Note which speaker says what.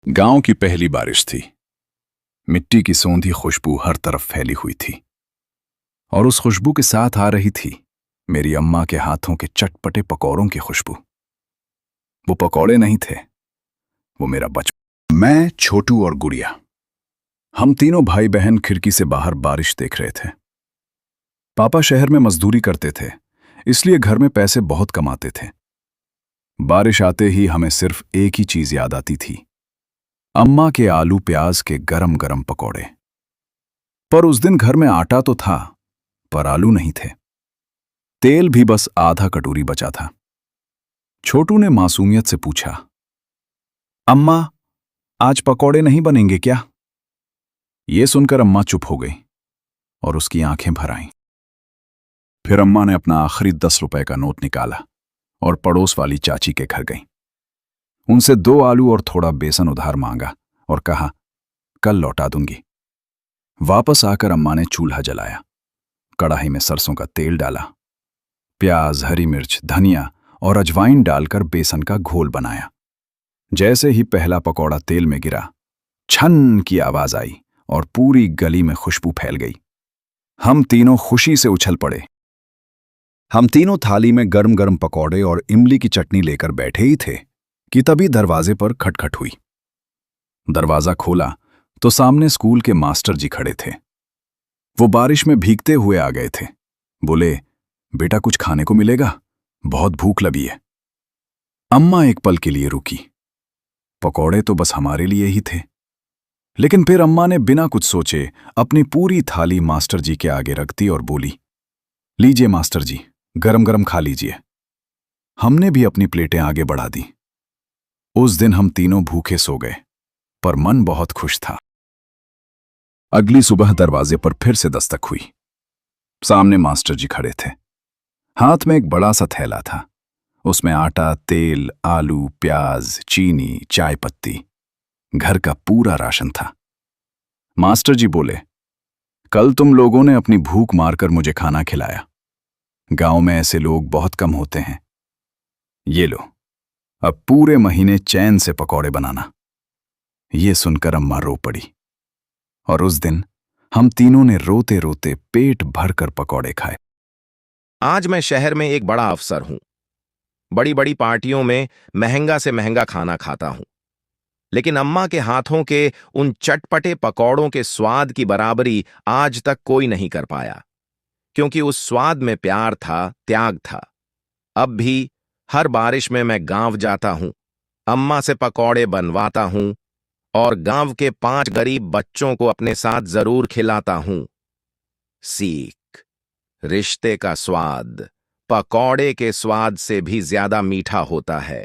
Speaker 1: गांव की पहली बारिश थी। मिट्टी की सौंधी खुशबू हर तरफ फैली हुई थी और उस खुशबू के साथ आ रही थी मेरी अम्मा के हाथों के चटपटे पकौड़ों की खुशबू। वो पकौड़े नहीं थे, वो मेरा बचपन। मैं, छोटू और गुड़िया, हम तीनों भाई बहन खिड़की से बाहर बारिश देख रहे थे। पापा शहर में मजदूरी करते थे, इसलिए घर में पैसे बहुत कमाते थे। बारिश आते ही हमें सिर्फ एक ही चीज याद आती थी, अम्मा के आलू प्याज के गरम गरम पकौड़े। पर उस दिन घर में आटा तो था, पर आलू नहीं थे। तेल भी बस आधा कटोरी बचा था। छोटू ने मासूमियत से पूछा, अम्मा, आज पकौड़े नहीं बनेंगे क्या? ये सुनकर अम्मा चुप हो गई और उसकी आंखें भर आईं। फिर अम्मा ने अपना आखिरी 10 रुपए का नोट निकाला और पड़ोस वाली चाची के घर गई। उनसे 2 आलू और थोड़ा बेसन उधार मांगा और कहा, कल लौटा दूंगी। वापस आकर अम्मा ने चूल्हा जलाया, कढ़ाई में सरसों का तेल डाला, प्याज, हरी मिर्च, धनिया और अजवाइन डालकर बेसन का घोल बनाया। जैसे ही पहला पकौड़ा तेल में गिरा, छन की आवाज आई और पूरी गली में खुशबू फैल गई। हम तीनों खुशी से उछल पड़े। हम तीनों थाली में गरम गरम पकौड़े और इमली की चटनी लेकर बैठे ही थे कि तभी दरवाजे पर खटखट हुई। दरवाजा खोला तो सामने स्कूल के मास्टर जी खड़े थे। वो बारिश में भीगते हुए आ गए थे। बोले, बेटा कुछ खाने को मिलेगा? बहुत भूख लगी है। अम्मा एक पल के लिए रुकी। पकौड़े तो बस हमारे लिए ही थे। लेकिन फिर अम्मा ने बिना कुछ सोचे अपनी पूरी थाली मास्टर जी के आगे रख दी और बोली, लीजिए मास्टर जी, गरम गरम खा लीजिए। हमने भी अपनी प्लेटें आगे बढ़ा दी। उस दिन हम तीनों भूखे सो गए, पर मन बहुत खुश था। अगली सुबह दरवाजे पर फिर से दस्तक हुई। सामने मास्टर जी खड़े थे। हाथ में एक बड़ा सा थैला था। उसमें आटा, तेल, आलू, प्याज, चीनी, चाय पत्ती, घर का पूरा राशन था। मास्टर जी बोले, कल तुम लोगों ने अपनी भूख मारकर मुझे खाना खिलाया। गांव में ऐसे लोग बहुत कम होते हैं। ये लो, अब पूरे महीने चैन से पकौड़े बनाना। ये सुनकर अम्मा रो पड़ी और उस दिन हम तीनों ने रोते रोते पेट भरकर पकौड़े खाए।
Speaker 2: आज मैं शहर में एक बड़ा अफसर हूं। बड़ी बड़ी पार्टियों में महंगा से महंगा खाना खाता हूं। लेकिन अम्मा के हाथों के उन चटपटे पकौड़ों के स्वाद की बराबरी आज तक कोई नहीं कर पाया, क्योंकि उस स्वाद में प्यार था, त्याग था। अब भी हर बारिश में मैं गांव जाता हूं, अम्मा से पकौड़े बनवाता हूं और गांव के 5 गरीब बच्चों को अपने साथ जरूर खिलाता हूं। सीख, रिश्ते का स्वाद पकौड़े के स्वाद से भी ज्यादा मीठा होता है।